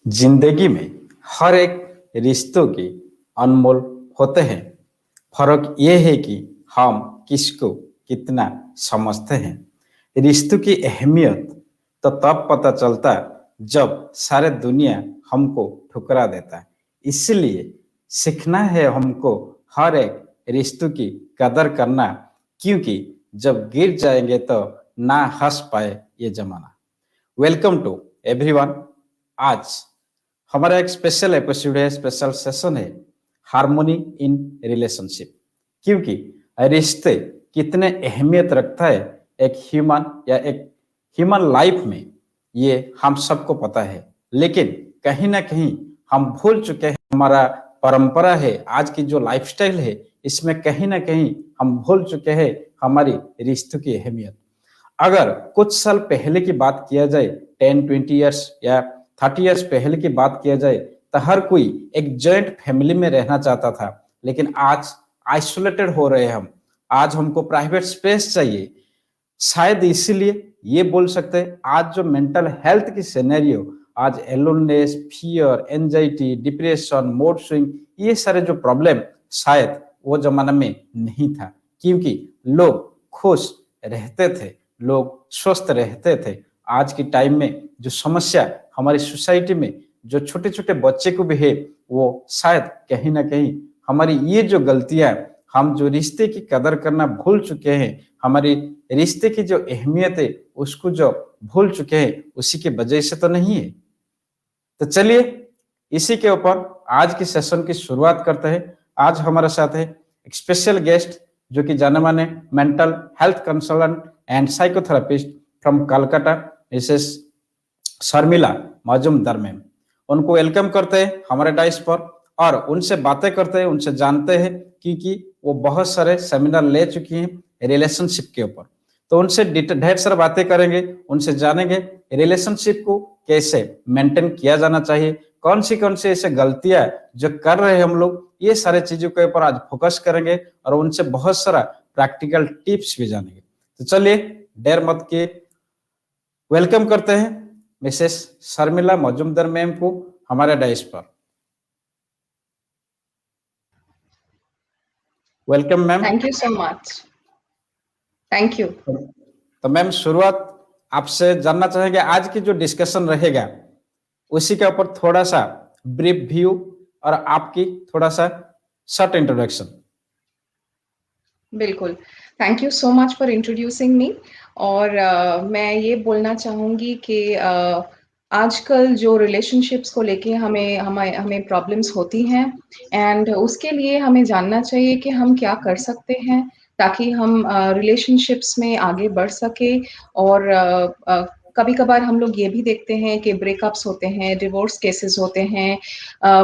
जिंदगी में हर एक रिश्तों की अनमोल होते हैं। फर्क ये है कि हम किसको कितना समझते हैं। रिश्तों की अहमियत तो तब पता चलता है जब सारे दुनिया हमको ठुकरा देता है। इसलिए सीखना है हमको हर एक रिश्तों की कदर करना, क्योंकि जब गिर जाएंगे तो ना हंस पाए ये जमाना। Welcome to everyone. आज हमारा एक स्पेशल एपिसोड है, स्पेशल सेशन है, हार्मोनी इन रिलेशनशिप। क्योंकि रिश्ते कितने अहमियत रखता है एक ह्यूमन या एक ह्यूमन लाइफ में, ये हम सबको पता है। लेकिन कहीं ना कहीं हम भूल चुके हैं। हमारा परंपरा है, आज की जो लाइफस्टाइल है, इसमें कहीं ना कहीं हम भूल चुके हैं हमारी रिश्तों की अहमियत। अगर कुछ साल पहले की बात किया जाए, 10-20 ईयर्स या 30 ईयर्स पहले की बात किया जाए, तो हर कोई एक जॉइंट फैमिली में रहना चाहता था। लेकिन आज आइसोलेटेड हो रहे हैं हम। आज हमको प्राइवेट स्पेस चाहिए। शायद इसीलिए ये बोल सकते हैं आज जो मेंटल हेल्थ की सिनेरियो, आज aloneness, fear, anxiety, depression, mood swing, ये सारे जो प्रॉब्लम शायद वो जमाना में नहीं था। क्योंकि लोग खुश रहते थे, लोग स्वस्थ रहते थे। आज की टाइम में जो समस्या हमारी सोसाइटी में जो छोटे छोटे बच्चे को भी है, वो शायद कहीं ना कहीं हमारी ये जो गलतियां, हम जो रिश्ते की कदर करना भूल चुके हैं, हमारी रिश्ते की जो अहमियत है उसको जो भूल चुके हैं, उसी के वजह से तो नहीं है। तो चलिए इसी के ऊपर आज की सेशन की शुरुआत करते हैं। आज हमारे साथ है एक स्पेशल गेस्ट, जो कि जाने माने mental health consultant and psychotherapist from Calcutta, Mrs Sharmila Majumdar ma'am. उनको वेलकम करते हैं हमारे डाइस पर और उनसे बातें करते हैं, उनसे जानते हैं, क्योंकि वो बहुत सारे सेमिनार ले चुकी हैं रिलेशनशिप के ऊपर। तो उनसे ढेर सारी बातें करेंगे, उनसे जानेंगे रिलेशनशिप को कैसे मेंटेन किया जाना चाहिए, कौन सी ऐसे गलतियां जो कर रहे हैं हम लोग, ये सारे चीजों के ऊपर आज फोकस करेंगे और उनसे बहुत सारा प्रैक्टिकल टिप्स भी जानेंगे। तो चलिए देर मत किए वेलकम करते हैं मिसेस शर्मिला मजूमदार मैम को हमारे डाइस पर। Welcome ma'am. Thank you so much. Thank you. तो मैम शुरुआत आपसे जानना चाहेंगे, आज की जो डिस्कशन रहेगा उसी के ऊपर थोड़ा सा ब्रीफ व्यू और आपकी थोड़ा सा शॉर्ट इंट्रोडक्शन। बिल्कुल। Thank you so much for introducing me. और मैं ये बोलना चाहूँगी कि आजकल जो रिलेशनशिप्स को लेके हमें हमें हमें प्रॉब्लम्स होती हैं, एंड उसके लिए हमें जानना चाहिए कि हम क्या कर सकते हैं ताकि हम रिलेशनशिप्स में आगे बढ़ सके। और कभी-कभार हम लोग ये भी देखते हैं कि ब्रेकअप्स होते हैं, डिवोर्स केसेस होते हैं,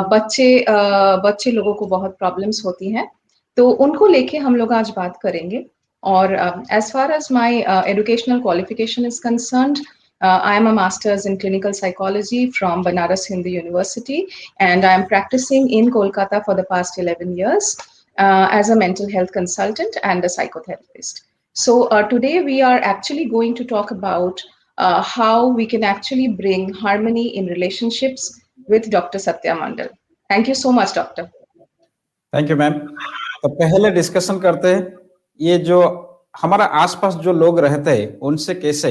बच्चे लोगों को बहुत प्रॉब्लम्स होती हैं। तो उनको लेके हम लोग आज बात करेंगे। और as far as my educational qualification is concerned, I am a master's in clinical psychology from Banaras Hindu University, and I am practicing in Kolkata for the past 11 years as a mental health consultant and a psychotherapist. So today we are actually going to talk about how we can actually bring harmony in relationships with Dr. Satya Mandal. Thank you so much, Doctor. Thank you ma'am. तो पहले discussion करते हैं, ये जो हमारा आसपास जो लोग रहते हैं उनसे कैसे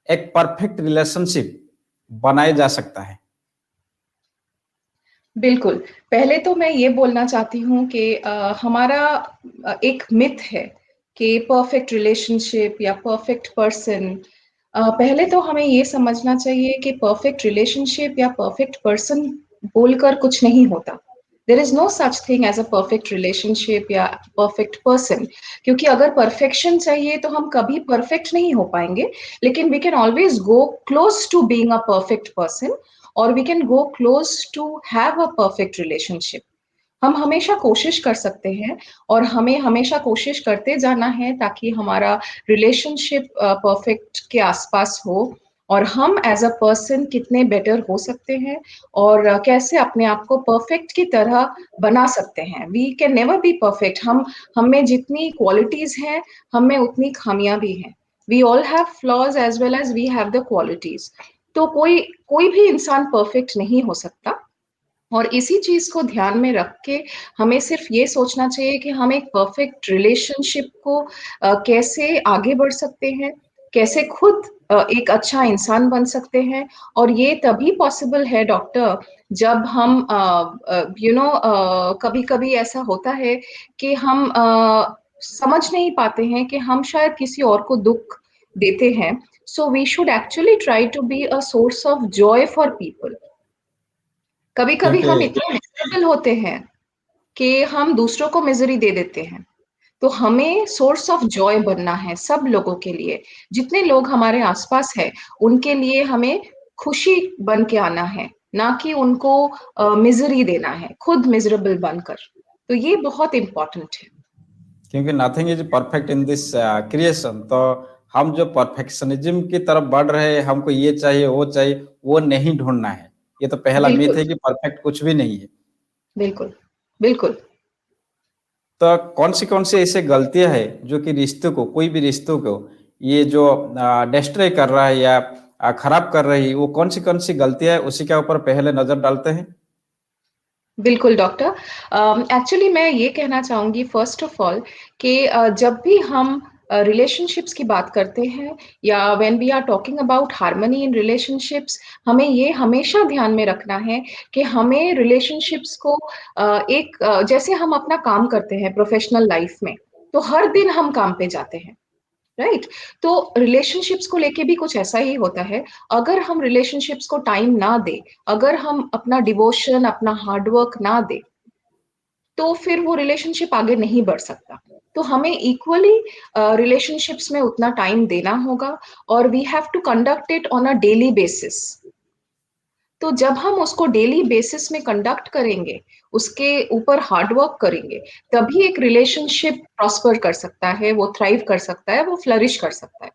एक परफेक्ट रिलेशनशिप बनाया जा सकता है। बिल्कुल। पहले तो मैं ये बोलना चाहती हूँ कि हमारा एक मिथ है कि परफेक्ट रिलेशनशिप या परफेक्ट पर्सन। पहले तो हमें ये समझना चाहिए कि परफेक्ट रिलेशनशिप या परफेक्ट पर्सन बोलकर कुछ नहीं होता। There is no such thing as a perfect relationship या परफेक्ट पर्सन। क्योंकि अगर परफेक्शन चाहिए तो हम कभी परफेक्ट नहीं हो पाएंगे, लेकिन we can always go close to being a perfect person, और we can go close to have a perfect relationship. हम हमेशा कोशिश कर सकते हैं, और हमें हमेशा कोशिश करते जाना है ताकि हमारा रिलेशनशिप परफेक्ट के आसपास हो, और हम एज अ पर्सन कितने बेटर हो सकते हैं और कैसे अपने आप को परफेक्ट की तरह बना सकते हैं। We can never be perfect. हम में जितनी क्वालिटीज हैं, हम में उतनी खामियां भी हैं। We all have flaws as well as we have the qualities. तो कोई कोई भी इंसान परफेक्ट नहीं हो सकता और इसी चीज़ को ध्यान में रख के हमें सिर्फ़ ये सोचना चाहिए कि हम एक परफ़ेक्ट रिलेशनशिप को कैसे आगे बढ़ सकते हैं, कैसे खुद एक अच्छा इंसान बन सकते हैं और ये तभी पॉसिबल है डॉक्टर जब हम कभी-कभी ऐसा होता है कि हम समझ नहीं पाते हैं कि हम शायद किसी और को दुःख देते हैं। So we should actually try to be a source of joy for people. कभी-कभी क्योंकि हम इतने मिज़रेबल होते हैं कि हम दूसरों को मिज़री दे देते हैं। तो हमें सोर्स ऑफ जॉय बनना है सब लोगों के लिए। जितने लोग हमारे आस-पास हैं, उनके लिए हमें खुशी बन के आना है, ना कि उनको मिज़री देना है, खुद मिज़रेबल बनकर। तो ये बहुत इम्पोर्टेंट है। क्योंकि nothing is perfect in this creation, तो हम जो परफेक्शनिज्म की तरफ बढ़ रहे हैं, हमको ये चाहिए वो नहीं ढूंढना है। ये तो पहला मिथ बिल्कुल, है कि परफेक्ट कुछ भी नहीं है। बिल्कुल, बिल्कुल। तो कौन सी ऐसे गलतियां हैं जो कि रिश्तों को, कोई भी रिश्तों को ये जो डिस्ट्रॉय कर रहा है या खराब कर रही है, वो कौन सी गलतियां है, उसी के ऊपर पहले नजर डालते हैं। बिल्कुल डॉक्टर। एक्चुअली मैं ये कहना चाहूँगी फ़र्स्ट ऑफ़ ऑल कि जब भी हम रिलेशनशिप्स की बात करते हैं या when we are talking about harmony in relationships, हमें ये हमेशा ध्यान में रखना है कि हमें रिलेशनशिप्स को जैसे हम अपना काम करते हैं प्रोफ़ेशनल लाइफ़ में, तो हर दिन हम काम पे जाते हैं। राइट? तो रिलेशनशिप्स को लेके भी कुछ ऐसा ही होता है। अगर हम रिलेशनशिप्स को टाइम ना दें, अगर हम अपना डिवोशन, अपना हार्ड वर्क ना दें, तो फिर वो रिलेशनशिप आगे नहीं बढ़ सकता। तो हमें इक्वली रिलेशनशिप्स में उतना टाइम देना होगा और we have to conduct it on a daily basis. तो जब हम उसको डेली बेसिस में कंडक्ट करेंगे, उसके ऊपर हार्ड वर्क करेंगे, तभी एक रिलेशनशिप प्रॉस्पर कर सकता है, वो थ्राइव कर सकता है, वो फ्लरिश कर सकता है।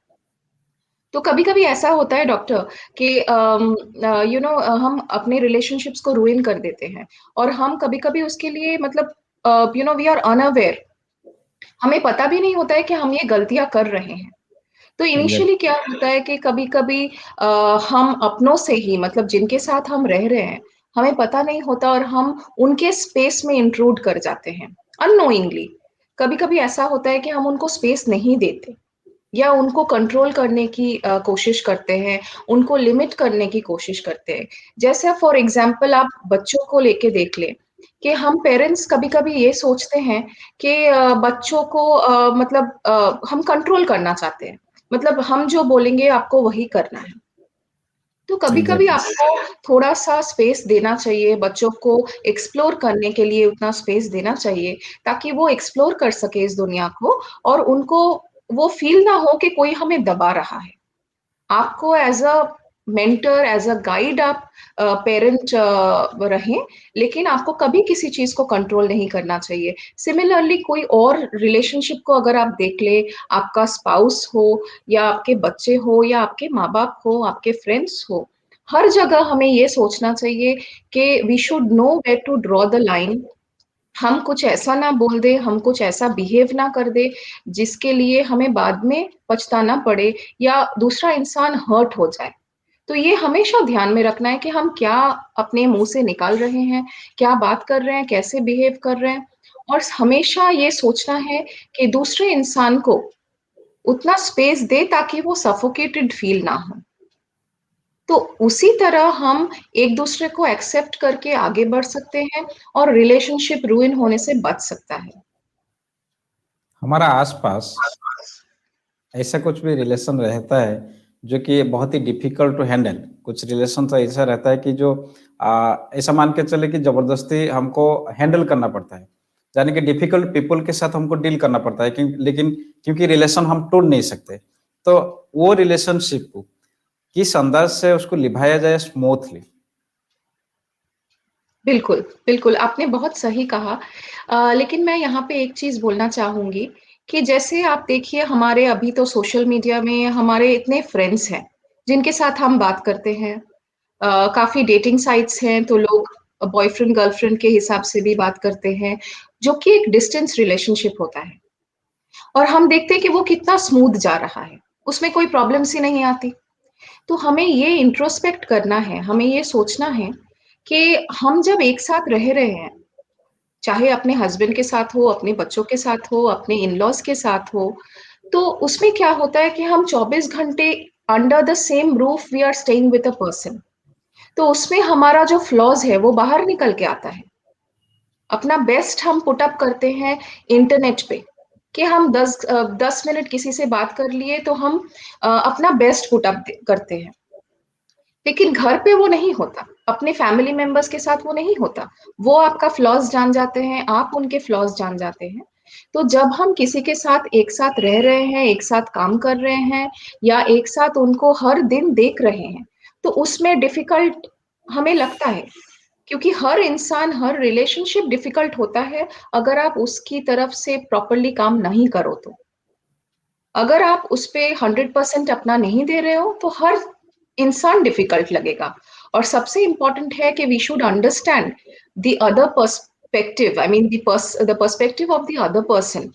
तो कभी-कभी ऐसा होता है डॉक्टर कि हम अपने रिलेशनशिप्स को रुइन कर देते हैं और हम कभी-कभी उसके लिए मतलब वी आर अनअवेयर। हमें पता भी नहीं होता है कि हम ये गलतियाँ कर रहे हैं। तो इनिशियली एग्जैक्टली। क्या होता है कि कभी-कभी हम अपनों से ही मतलब जिनके साथ हम रह रहे हैं, हमें पता नहीं होता और हम उनके स्पेस में इंट्रूड कर जाते हैं, अननोइंगली। कभी-कभी ऐसा होता है कि हम उनको स्पेस नहीं देते। या उनको कंट्रोल करने की कोशिश करते हैं, उनको लिमिट करने की कोशिश करते हैं। जैसे फॉर एग्ज़ाम्पल आप बच्चों को लेके देख लें, कि हम पेरेंट्स कभी-कभी ये सोचते हैं कि बच्चों को हम कंट्रोल करना चाहते हैं। मतलब हम जो बोलेंगे आपको वही करना है। तो कभी-कभी एग्जैक्टली। आपको थोड़ा-सा स्पेस देना चाहिए, बच्चों को एक्सप्लोर करने के लिए उतना स्पेस देना चाहिए, ताकि वो एक्सप्लोर कर सके इस दुनिया को और उनको वो फ़ील ना हो कि कोई हमें दबा रहा है। आपको as a mentor, as a guide आप पेरेंट रहें, लेकिन आपको कभी किसी चीज़ को कंट्रोल नहीं करना चाहिए। सिमिलरली कोई और रिलेशनशिप को अगर आप देख लें, आपका स्पाउस हो या आपके बच्चे हो या आपके माँ-बाप हो, आपके फ्रेंड्स हो, हर जगह हमें ये सोचना चाहिए कि we should know where to draw the line. हम कुछ ऐसा ना बोल दें, हम कुछ ऐसा बिहेव ना कर दें, जिसके लिए हमें बाद में पछताना पड़े या दूसरा इंसान हर्ट हो जाए। तो ये हमेशा ध्यान में रखना है कि हम क्या अपने मुँह से निकाल रहे हैं, क्या बात कर रहे हैं, कैसे बिहेव कर रहे हैं और हमेशा ये सोचना है कि दूसरे इंसान को उतना स्पेस दें ताकि वो सफोकेटेड फील ना हो। तो उसी तरह हम एक-दूसरे को एक्सेप्ट करके आगे बढ़ सकते हैं और रिलेशनशिप रुइन होने से बच सकता है। हमारा आसपास ऐसा कुछ भी रिलेशन रहता है जो कि बहुत ही डिफिकल्ट टू हैंडल। कुछ रिलेशन तो ऐसा रहता है कि जो ऐसा मान के चले कि जबरदस्ती हमको हैंडल करना पड़ता है, यानी कि डिफिकल्ट पीपल के साथ हमको डील करना पड़ता है, लेकिन क्योंकि रिलेशन हम तोड़ नहीं सकते, तो वो रिलेशनशिप को किस अंदाज से उसको निभाया जाए स्मूथली। बिल्कुल, बिल्कुल, आपने बहुत सही कहा। लेकिन मैं यहाँ पे एक चीज़ बोलना चाहूँगी कि जैसे आप देखिए हमारे अभी तो सोशल मीडिया में हमारे इतने फ्रेंड्स हैं, जिनके साथ हम बात करते हैं। काफ़ी डेटिंग साइट्स हैं, तो लोग बॉयफ्रेंड गर्लफ्रेंड के हिसाब से भी बात करते हैं, जो कि एक डिस्टेंस रिलेशनशिप होता है। और हम देखते हैं कि वो कितना स्मूथ जा रहा है, उसमें कोई प्रॉब्लम्स ही नहीं आती। तो हमें ये इंट्रोस्पेक्ट करना है, हमें ये सोचना है कि हम जब एक साथ रह रहे हैं, चाहे अपने हस्बैंड के साथ हो, अपने बच्चों के साथ हो, अपने इन-लॉज़ के साथ हो, तो उसमें क्या होता है कि हम 24 घंटे under the same roof we are staying with a person. तो उसमें हमारा जो फ्लॉज़ है, वो बाहर निकल के आता है। अपना बेस्ट हम पुट अप करते हैं इंटरनेट पे कि हम 10 मिनट किसी से बात कर लिए तो हम अपना बेस्ट पुट अप करते हैं। लेकिन घर पे वो नहीं होता, अपने फैमिली मेंबर्स के साथ वो नहीं होता। वो आपका फ्लॉज़ जान जाते हैं, आप उनके फ्लॉज़ जान जाते हैं। तो जब हम किसी के साथ एक साथ रह रहे हैं, एक साथ काम कर रहे हैं या एक साथ उनको हर दिन देख रहे हैं, तो उसमें डिफ़िकल्ट हमें लगता है। क्योंकि हर इंसान, हर रिलेशनशिप डिफ़िकल्ट होता है, अगर आप उसकी तरफ से प्रॉपर्ली काम नहीं करो तो। अगर आप उस पे 100% अपना नहीं दे रहे हो, तो हर इंसान डिफ़िकल्ट लगेगा। और सबसे इम्पोर्टेंट है कि we should understand the other perspective, I mean the perspective of the other person.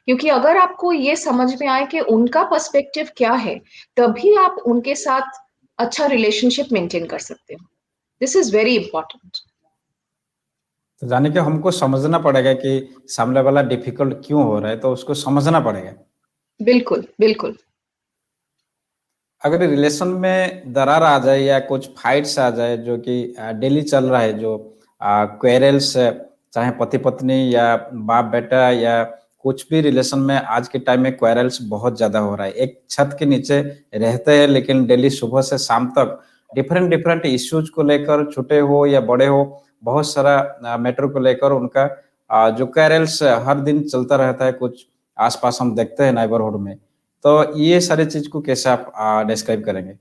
क्योंकि अगर आपको ये समझ में आए कि उनका पर्सपेक्टिव क्या है, तभी आप उनके साथ अच्छा रिलेशनशिप मेंटेन कर सकते हो। This is very important. तो यानी कि हमको समझना पड़ेगा कि सामने वाला डिफिकल्ट क्यों हो रहा है, तो उसको समझना पड़ेगा। बिल्कुल, बिल्कुल। अगर रिलेशन में दरार आ जाए या कुछ फाइट्स आ जाए जो कि डेली चल रहा है, जो क्वेरल्स, चाहे पति पत्नी या बाप बेटा या कुछ भी रिलेशन में आज के टाइम में क्वेरल्स बहुत ज्यादा हो रहा है। एक छत के नीचे रहते हैं लेकिन डेली सुबह से शाम तक डिफरेंट डिफरेंट इश्यूज को लेकर, छोटे हो या बड़े हो, बहुत सारा मैटर को लेकर उनका जो क्वेरल्स हर दिन चलता रहता है। कुछ आसपास हम देखते हैं नाइबरहुड में। तो ये सारी चीज को कैसे आप डिस्क्राइब करेंगे?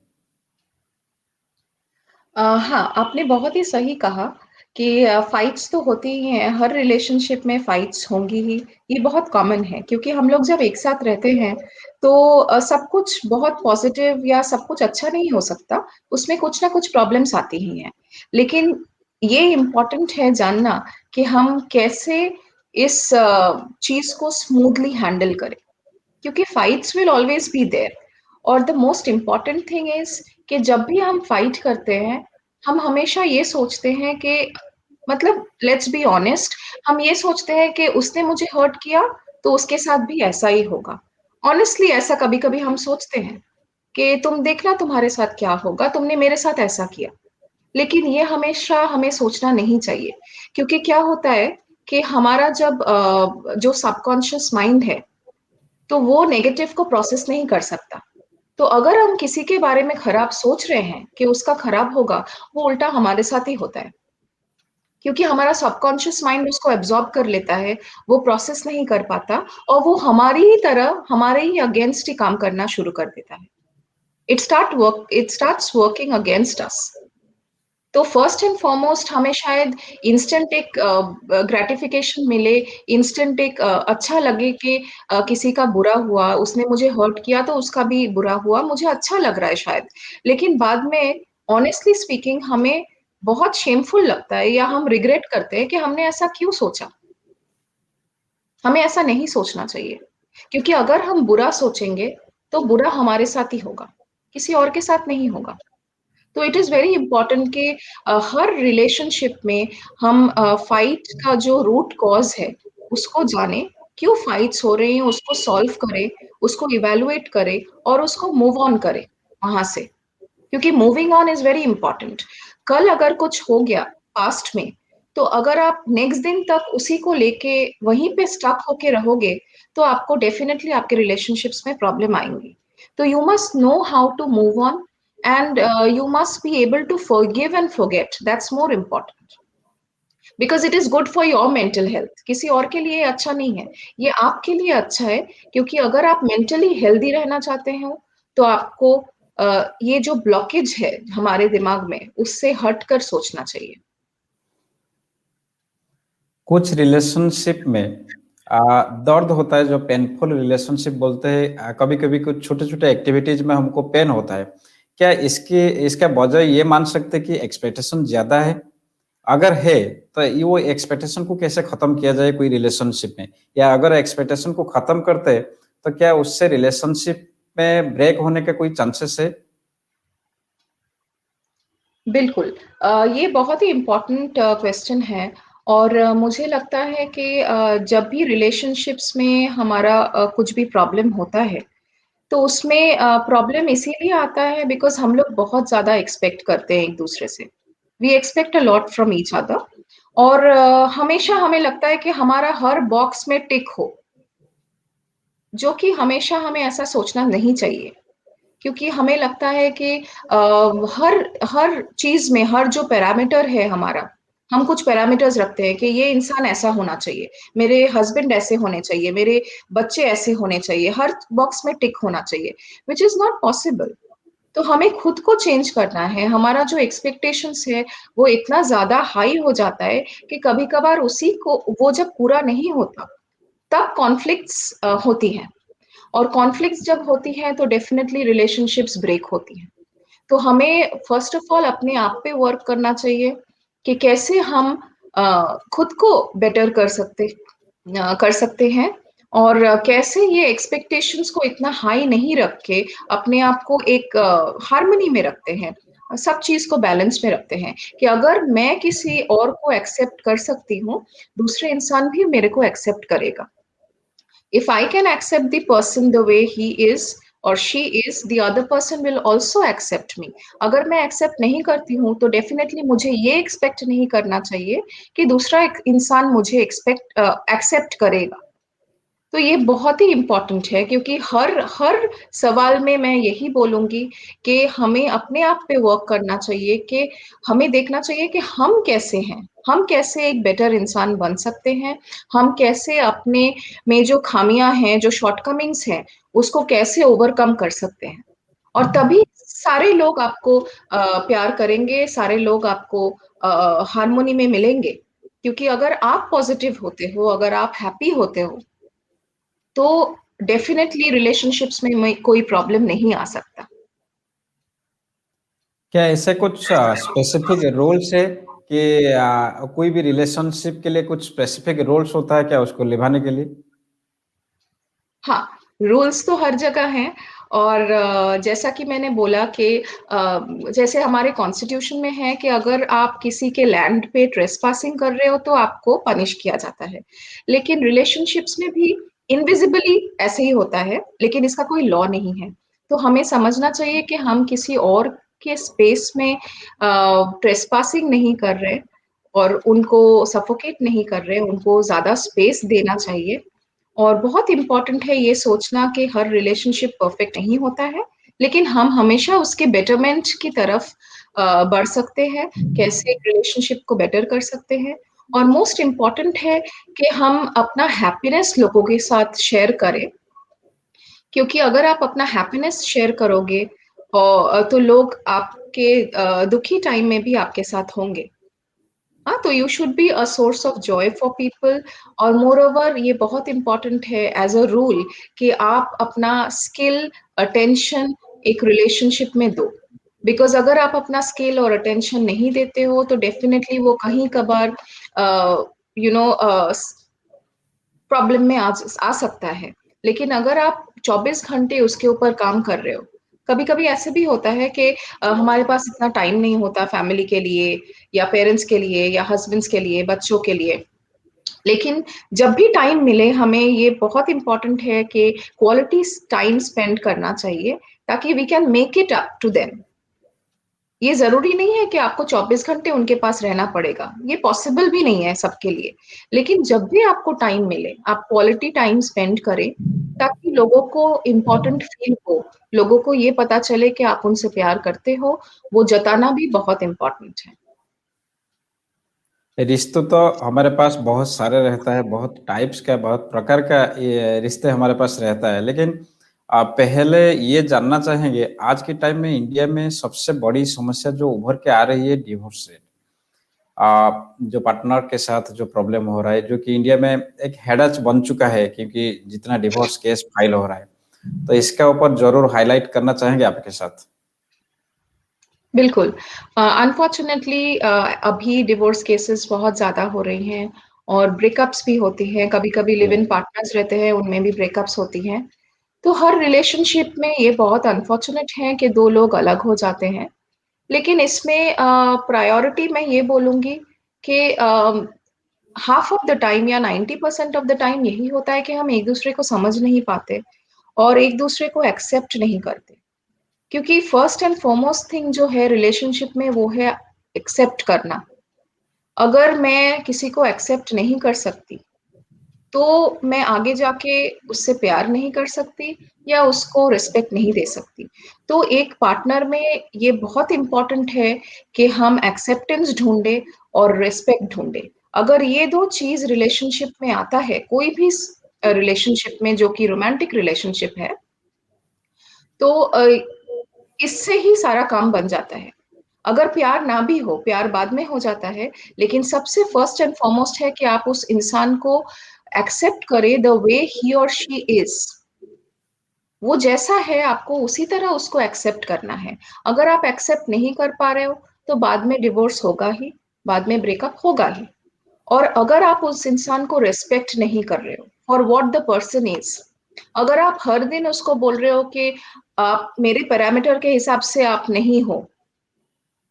हाँ, आपने बहुत ही सही कहा कि फाइट्स तो होती ही हैं, हर रिलेशनशिप में फाइट्स होंगी ही, ये बहुत कॉमन है क्योंकि हम लोग जब एक साथ रहते हैं, तो सब कुछ बहुत पॉज़िटिव या सब कुछ अच्छा नहीं हो सकता, उसमें कुछ ना कुछ प्रॉब्लम्स आती ही हैं। लेकिन ये इम्पोर्टेंट है जानना कि हम कैसे इस चीज़ को स्मूथली हैंडल करें। क्योंकि fights will always be there और the most important thing is कि जब भी हम फाइट करते हैं हम हमेशा ये सोचते हैं कि मतलब लेट्स बी ऑनेस्ट, हम ये सोचते हैं कि उसने मुझे हर्ट किया तो उसके साथ भी ऐसा ही होगा। ऑनेस्टली ऐसा कभी कभी हम सोचते हैं कि तुम देखना तुम्हारे साथ क्या होगा, तुमने मेरे साथ ऐसा किया। लेकिन ये हमेशा हमें सोचना नहीं चाहिए क्योंकि क्या होता है कि हमारा जब जो सबकॉन्शियस माइंड है तो वो नेगेटिव को प्रोसेस नहीं कर सकता। तो अगर हम किसी के बारे में खराब सोच रहे हैं कि उसका खराब होगा, वो उल्टा हमारे साथ ही होता है। क्योंकि हमारा सबकॉन्शियस माइंड उसको एब्ज़ॉर्ब कर लेता है, वो प्रोसेस नहीं कर पाता और वो हमारी ही तरह, हमारे ही अगेंस्ट ही काम करना शुरू कर देता है। It starts working against us. तो फर्स्ट एंड फॉरमोस्ट हमें शायद इंस्टेंट एक ग्रेटिफिकेशन मिले, इंस्टेंट एक अच्छा लगे कि किसी का बुरा हुआ, उसने मुझे हर्ट किया तो उसका भी बुरा हुआ, मुझे अच्छा लग रहा है शायद। लेकिन बाद में ऑनेस्टली स्पीकिंग हमें बहुत शेमफुल लगता है या हम रिग्रेट करते हैं कि हमने ऐसा क्यों सोचा? हमें ऐसा नहीं सोचना चाहिए। क्योंकि अगर हम बुरा सोचेंगे, तो बुरा हमारे साथ ही होगा, किसी और के साथ नहीं होगा। तो इट इज़ वेरी इम्पोर्टेंट कि हर रिलेशनशिप में हम फाइट का जो रूट कॉज़ है, उसको जानें, क्यों फाइट्स हो रही हैं, उसको सॉल्व करें, उसको इवैल्यूएट करें और उसको मूव ऑन करें वहाँ से। क्योंकि moving on is very important. कल अगर कुछ हो गया पास्ट में, तो अगर आप नेक्स्ट दिन तक उसी को लेके वहीं पे स्टक होके रहोगे, तो आपको डेफिनिटली आपके रिलेशनशिप्स में प्रॉब्लम आएँगी। तो you must know how to move on and you must be able to forgive and forget. That's more important because it is good for your mental health. किसी और के लिए अच्छा नहीं है, ये आपके लिए अच्छा है क्योंकि अगर आप मेंटली हेल्दी रहना चाहते हो तो आपको ये जो ब्लॉकेज है हमारे दिमाग में उससे हट कर सोचना चाहिए। कुछ रिलेशनशिप में दर्द होता है, जो पेनफुल रिलेशनशिप बोलते हैं। कभी-कभी कुछ छोटे-छोटे एक्टिविटीज़ में हमको पेन होता है। क्या इसकी इसका वजह ये मान सकते हैं कि एक्सपेक्टेशन ज़्यादा है? अगर है, तो ये वो एक्सपेक्टेशन को कैसे खत्म किया जाए कोई रिलेशनशिप में? या अगर एक्सपेक्टेशन को खत्म करते हैं, तो क्या उससे रिलेशनशिप में ब्रेक होने के कोई चांसेस है? बिल्कुल। ये बहुत ही इम्पोर्टेंट क्वेश्चन है और मुझे लगता है कि जब भी रिलेशनशिप्स में हमारा कुछ भी प्रॉब्लम होता है, तो उसमें प्रॉब्लम इसीलिए आता है बिकॉज़ हम लोग बहुत ज़्यादा एक्सपेक्ट करते हैं एक-दूसरे से। We expect a lot from each other और हमेशा हमें लगता है कि हमारा हर बॉक्स में टिक हो, जो कि हमेशा हमें ऐसा सोचना नहीं चाहिए। क्योंकि हमें लगता है कि हर हर चीज़ में हर जो पैरामीटर है हमारा, हम कुछ पैरामीटर्स रखते हैं कि ये इंसान ऐसा होना चाहिए, मेरे हस्बैंड ऐसे होने चाहिए, मेरे बच्चे ऐसे होने चाहिए, हर बॉक्स में टिक होना चाहिए, व्हिच इज़ नॉट पॉसिबल। तो हमें खुद को चेंज करना है, हमारा जो एक्सपेक्टेशंस है, वो इतना ज़्यादा हाई हो जाता है कि कभी-कभार उसी को वो जब पूरा नहीं होता, तब कॉन्फ्लिक्ट्स होती हैं। और कॉन्फ्लिक्ट्स जब होती हैं तो डेफिनिटली रिलेशनशिप्स ब्रेक होती हैं। तो हमें फर्स्ट ऑफ ऑल अपने आप पे वर्क करना चाहिए कि कैसे हम खुद को बेटर कर सकते हैं और कैसे ये एक्सपेक्टेशंस को इतना हाई नहीं रख के अपने आप को एक हार्मनी में रखते हैं। सब चीज़ को बैलेंस में रखते हैं कि अगर मैं किसी और को एक्सेप्ट कर सकती हूँ, दूसरे इंसान भी मेरे को एक्सेप्ट करेगा। If I can accept the person the way he is or she is, the other person will also accept me. अगर मैं एक्सेप्ट नहीं करती हूँ तो डेफिनेटली मुझे ये एक्सपेक्ट नहीं करना चाहिए कि दूसरा एक इंसान मुझे एक्सेप्ट करेगा। तो ये बहुत ही इम्पोर्टेंट है क्योंकि हर हर सवाल में मैं यही बोलूँगी कि हमें अपने आप पे वर्क करना चाहिए कि हमें देखना चाहिए कि हम कैसे हैं? हम कैसे एक बेटर इंसान बन सकते हैं? हम कैसे अपने में जो खामियाँ हैं, जो शॉर्टकमिंग्स हैं, उसको कैसे ओवरकम कर सकते हैं? और तभी सारे लोग आपको प्यार करेंगे, सारे लोग आपको हार्मोनी में मिलेंगे। क्योंकि अगर आप पॉज़िटिव होते हो, अगर आप हैप्पी होते हो, तो डेफिनेटली रिलेशनशिप्स में कोई प्रॉब्लम नहीं आ सकता। क्या ऐसे कुछ स्पेसिफिक रूल्स है कि कोई भी रिलेशनशिप के लिए कुछ स्पेसिफिक रूल्स होता है क्या उसको निभाने के लिए? हाँ, रूल्स तो हर जगह हैं और जैसा कि मैंने बोला कि जैसे हमारे कॉन्स्टिट्यूशन में है कि अगर आप किसी के लैंड पे ट्रेसपासिंग कर रहे हो तो आपको पनिश किया जाता है। लेकिन रिलेशनशिप्स में भी इनविजिबली ऐसे ही होता है, लेकिन इसका कोई लॉ नहीं है। तो हमें समझना चाहिए कि हम किसी और के स्पेस में ट्रेसपासिंग नहीं कर रहे और उनको सफोकेट नहीं कर रहे, उनको ज़्यादा स्पेस देना चाहिए और बहुत इम्पोर्टेंट है ये सोचना कि हर रिलेशनशिप परफेक्ट नहीं होता है, लेकिन हम हमेशा उसके बेटरमेंट की तरफ बढ़ सकते हैं, कैसे एक रिलेशनशिप को बेटर कर सकते हैं और मोस्ट इम्पोर्टेंट है कि हम अपना हैप्पीनेस लोगों के साथ शेयर करें, क्योंकि अगर आप अपना हैप्पीनेस शेयर करोगे तो लोग आपके दुखी टाइम में भी आपके साथ होंगे। हाँ, तो you should be a source of joy for people और मोर ओवर ये बहुत इम्पोर्टेंट है एज अ रूल कि आप अपना स्किल, अटेंशन एक रिलेशनशिप में दो। बिकॉज़ अगर आप अपना स्किल और अटेंशन नहीं देते हो तो डेफिनिटली वो कहीं कभार यू नो प्रॉब्लम में आ सकता है। लेकिन अगर आप 24 घंटे उसके ऊपर काम कर रहे हो, कभी-कभी ऐसे भी होता है कि हमारे पास इतना टाइम नहीं होता फैमिली के लिए या पेरेंट्स के लिए या हस्बैंड्स के लिए, बच्चों के लिए। लेकिन जब भी टाइम मिले हमें ये बहुत इम्पोर्टेंट है कि क्वालिटी टाइम स्पेंड करना चाहिए ताकि we can make it up to them. ये ज़रूरी नहीं है कि आपको 24 घंटे उनके पास रहना पड़ेगा, ये पॉसिबल भी नहीं है सबके लिए। लेकिन जब भी आपको टाइम मिले, आप क्वालिटी टाइम स्पेंड करें, ताकि लोगों को इम्पोर्टेंट फ़ील हो, लोगों को ये पता चले कि आप उनसे प्यार करते हो, वो जताना भी बहुत इम्पोर्टेंट है। रिश्तों तो हमारे पास बहुत सारे रहता है, बहुत टाइप्स का, बहुत प्रकार का ये रिश्ते हमारे पास रहता है। लेकिन पहले ये जानना चाहेंगे, आज के टाइम में इंडिया में सबसे बड़ी समस्या जो उभर के आ रही है डिवोर्स रेट। जो पार्टनर के साथ जो प्रॉब्लम हो रहा है, जो कि इंडिया में एक हेडच बन चुका है क्योंकि जितना डिवोर्स केस फाइल हो रहा है। तो इसके ऊपर ज़रूर हाइलाइट करना चाहेंगे आपके साथ। बिल्कुल। अनफॉर्च्यूनेटली अभी डिवोर्स केसेस बहुत ज़्यादा हो रही हैं और ब्रेकअप्स भी होती हैं, कभी-कभी लिव इन पार्टनर्स रहते हैं, उनमें भी ब्रेकअप्स होती हैं। तो हर रिलेशनशिप में ये बहुत अनफॉर्च्यूनेट है कि 2 लोग अलग हो जाते हैं। लेकिन इसमें प्रायोरिटी मैं ये बोलूँगी कि हाफ ऑफ द टाइम या 90% ऑफ द टाइम यही होता है कि हम एक-दूसरे को समझ नहीं पाते और एक-दूसरे को एक्सेप्ट नहीं करते। क्योंकि फर्स्ट एंड फॉरमोस्ट थिंग जो है रिलेशनशिप में वो है एक्सेप्ट करना। अगर मैं किसी को एक्सेप्ट नहीं कर सकती, तो मैं आगे जाके उससे प्यार नहीं कर सकती या उसको रिस्पेक्ट नहीं दे सकती। तो एक पार्टनर में ये बहुत इम्पोर्टेंट है कि हम एक्सेप्टेंस ढूँढे और रिस्पेक्ट ढूँढे। अगर ये 2 चीज़ रिलेशनशिप में आता है, कोई भी रिलेशनशिप में जो कि रोमांटिक रिलेशनशिप है, तो इससे ही सारा काम बन जाता है। अगर प्यार ना भी हो, प्यार बाद में हो जाता है, लेकिन सबसे फर्स्ट एंड फॉरमोस्ट है कि आप उस इंसान को एक्सेप्ट करें द वे ही और शी इज़। वो जैसा है आपको उसी तरह उसको एक्सेप्ट करना है। अगर आप एक्सेप्ट नहीं कर पा रहे हो, तो बाद में डिवोर्स होगा ही, बाद में ब्रेकअप होगा ही। और अगर आप उस इंसान को रिस्पेक्ट नहीं कर रहे हो for what the person is, अगर आप हर दिन उसको बोल रहे हो कि आप मेरे पैरामीटर के हिसाब से आप नहीं हो,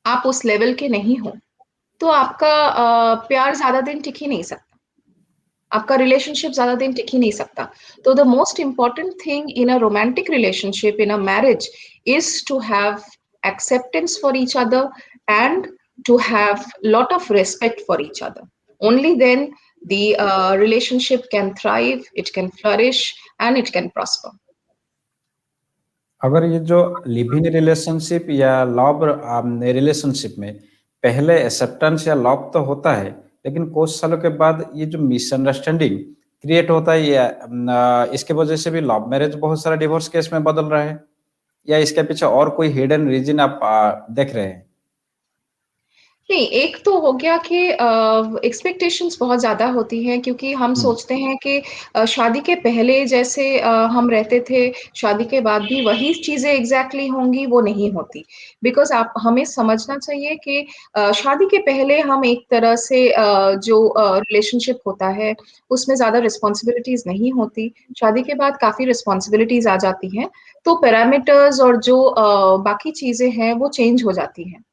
आप उस लेवल के नहीं हो, तो आपका प्यार ज़्यादा दिन टिक ही नहीं सकता। आपका रिलेशनशिप ज़्यादा दिन टिक ही नहीं सकता। तो the most important thing in a romantic relationship, in a marriage, is to have acceptance for each other and to have lot of respect for each other. Only then the relationship can thrive, it can flourish, and it can prosper. अगर ये जो live in relationship या love relationship में पहले acceptance या love तो होता है, लेकिन कुछ सालों के बाद ये जो मिसअंडरस्टैंडिंग क्रिएट होता है या इसके वजह से भी लव मैरिज बहुत सारा डिवोर्स केस में बदल रहा है, या इसके पीछे और कोई हिडन रीजन आप देख रहे हैं? नहीं, एक तो हो गया कि एक्सपेक्टेशंस बहुत ज़्यादा होती हैं क्योंकि हम हम्म। सोचते हैं कि शादी के पहले जैसे हम रहते थे, शादी के बाद भी वही चीज़ें एग्ज़ैक्टली होंगी, वो नहीं होती। बिकॉज़ आप हमें समझना चाहिए कि शादी के पहले हम एक तरह से जो रिलेशनशिप होता है, उसमें ज़्यादा रिस्पॉन्सिबिलिटीज़ नहीं होती। शादी के बाद काफ़ी रिस्पॉन्सिबिलिटीज़ आ जाती हैं, तो पैरामीटर्स और जो बाकी चीज़ें हैं, वो चेंज हो जाती हैं।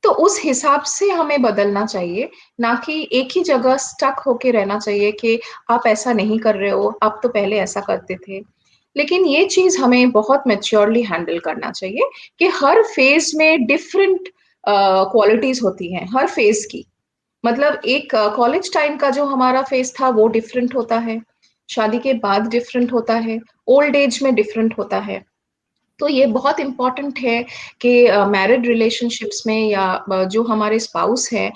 तो उस हिसाब से हमें बदलना चाहिए, ना कि एक ही जगह स्टक होके रहना चाहिए कि आप ऐसा नहीं कर रहे हो, आप तो पहले ऐसा करते थे। लेकिन ये चीज़ हमें बहुत मैच्योरली हैंडल करना चाहिए कि हर फ़ेज़ में डिफरेंट क्वालिटीज़ होती हैं, हर फ़ेज़ की। मतलब एक कॉलेज टाइम का जो हमारा फ़ेज़ था वो डिफरेंट होता है, शादी के बाद डिफरेंट होता है, ओल्ड एज में डिफरेंट होता है। तो ये बहुत इम्पोर्टेंट है कि मैरिड रिलेशनशिप्स में या जो हमारे स्पाउस हैं,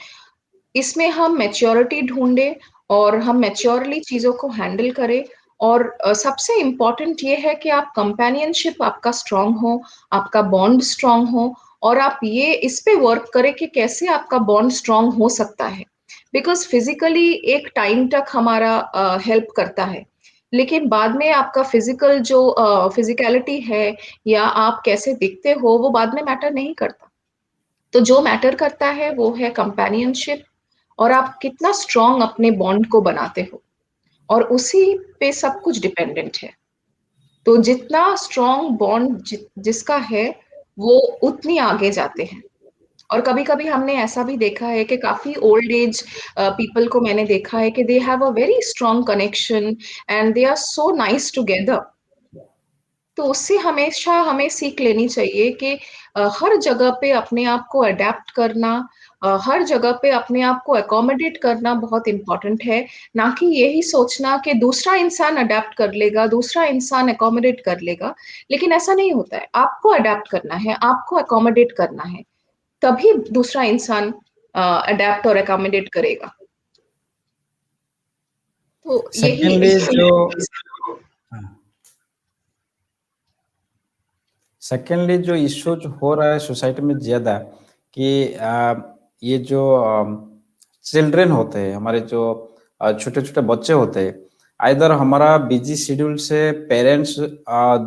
इसमें हम मैच्योरिटी ढूँढें और हम मैच्योरली चीज़ों को हैंडल करें और सबसे इम्पोर्टेंट ये है कि आप कंपेनियनशिप आपका स्ट्रॉन्ग हो, आपका बॉन्ड स्ट्रॉन्ग हो और आप ये इस पे वर्क करें कि कैसे आपका बॉन्ड स्ट्रॉन्ग हो सकता है। बिकॉज़ फिज़िकली एक टाइम तक हमारा हेल्प करता है, लेकिन बाद में आपका फिज़िकल जो फिज़िकैलिटी है या आप कैसे दिखते हो, वो बाद में मैटर नहीं करता। तो जो मैटर करता है वो है कंपेनियनशिप और आप कितना स्ट्रॉन्ग अपने बॉन्ड को बनाते हो और उसी पे सब कुछ डिपेंडेंट है। तो जितना स्ट्रॉन्ग बॉन्ड जिसका है, वो उतनी आगे जाते हैं। और कभी-कभी हमने ऐसा भी देखा है कि काफ़ी ओल्ड एज पीपल को मैंने देखा है कि they have a very strong connection and they are so nice together. तो उससे हमेशा हमें सीख लेनी चाहिए कि हर जगह पे अपने आप को अडैप्ट करना, हर जगह पे अपने आप को अकोमोडेट करना बहुत इम्पोर्टेंट है, ना कि यही सोचना कि दूसरा इंसान अडैप्ट कर लेगा, दूसरा इंसान अकोमोडेट कर लेगा, लेकिन ऐसा नहीं होता है। आपको अडैप्ट करना है, आपको अकोमोडेट करना है, तभी दूसरा इंसान अडैप्ट और अकोमोडेट करेगा। तो यही सेकेंडली इसमें जो हाँ, सेकेंडली जो इश्यूज हो रहा है सोसाइटी में ज्यादा कि ये जो चिल्ड्रन होते हैं, हमारे जो छोटे छोटे बच्चे होते हैं, आइदर हमारा बिजी शेड्यूल से पेरेंट्स,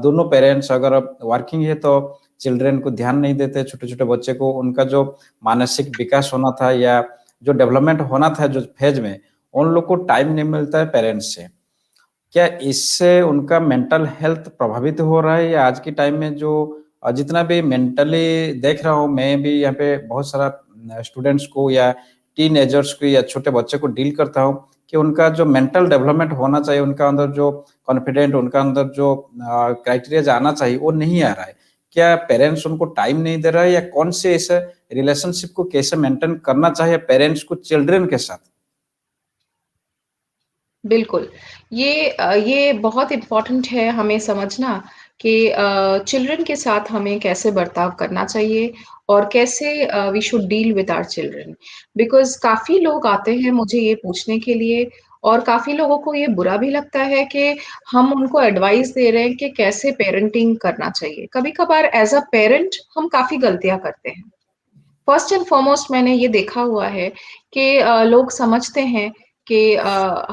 दोनों पेरेंट्स अगर वर्किंग है तो चिल्ड्रन को ध्यान नहीं देते, छोटे छोटे बच्चे को उनका जो मानसिक विकास होना था या जो डेवलपमेंट होना था जो फेज में, उन लोग को टाइम नहीं मिलता है पेरेंट्स से। क्या इससे उनका मेंटल हेल्थ प्रभावित हो रहा है, या आज के टाइम में जो और जितना भी मेंटली देख रहा हूँ, मैं भी यहाँ पे बहुत सारा स्टूडेंट्स को या टीनेजर्स को या छोटे बच्चे को डील करता हूँ कि उनका जो मेंटल डेवलपमेंट होना चाहिए, उनका अंदर जो कॉन्फिडेंट, उनका अंदर जो क्राइटेरिया आना चाहिए, वो नहीं आ रहा है। क्या पेरेंट्स उनको टाइम नहीं दे रहा है, या कौन से ऐसे रिलेशनशिप को कैसे मेंटेन करना चाहिए पेरेंट्स को चिल्ड्रन के साथ? बिल्कुल। ये बहुत इम्पोर्टेंट है हमें समझना कि चिल्ड्रन के साथ हमें कैसे बर्ताव करना चाहिए और कैसे we should deal with our children. Because काफ़ी लोग आते हैं मुझे ये पूछने के लिए और काफ़ी लोगों को ये बुरा भी लगता है कि हम उनको एडवाइस दे रहे हैं कि कैसे पेरेंटिंग करना चाहिए। कभी-कभार एज़ अ पेरेंट हम काफ़ी गलतियाँ करते हैं। फर्स्ट एंड फॉरमोस्ट मैंने ये देखा हुआ है कि लोग समझते हैं कि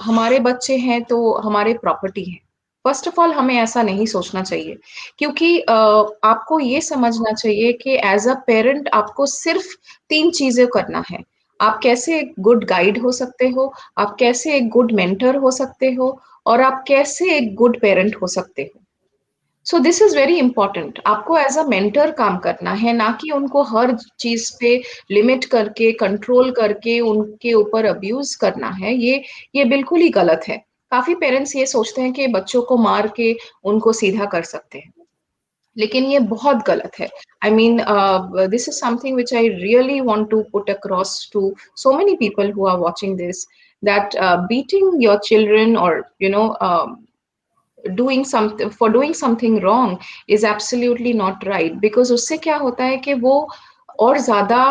हमारे बच्चे हैं तो हमारे प्रॉपर्टी है। फर्स्ट ऑफ ऑल हमें ऐसा नहीं सोचना चाहिए क्योंकि आपको ये समझना चाहिए कि एज़ अ पेरेंट आपको सिर्फ 3 चीज़ें करना है। आप कैसे एक गुड गाइड हो सकते हो, आप कैसे एक गुड मेंटर हो सकते हो और आप कैसे एक गुड पेरेंट हो सकते हो। So this is very important. आपको एज अ मेंटर काम करना है, ना कि उनको हर चीज पे लिमिट करके कंट्रोल करके उनके ऊपर अब्यूज करना है। ये बिल्कुल ही गलत है। काफी पेरेंट्स ये सोचते हैं कि बच्चों को मार के उनको सीधा कर सकते हैं, लेकिन ये बहुत गलत है। I mean this is something which I really want to put across to so many people who are watching this, that beating your children or doing something wrong is absolutely not right, because उससे क्या होता है कि वो और ज्यादा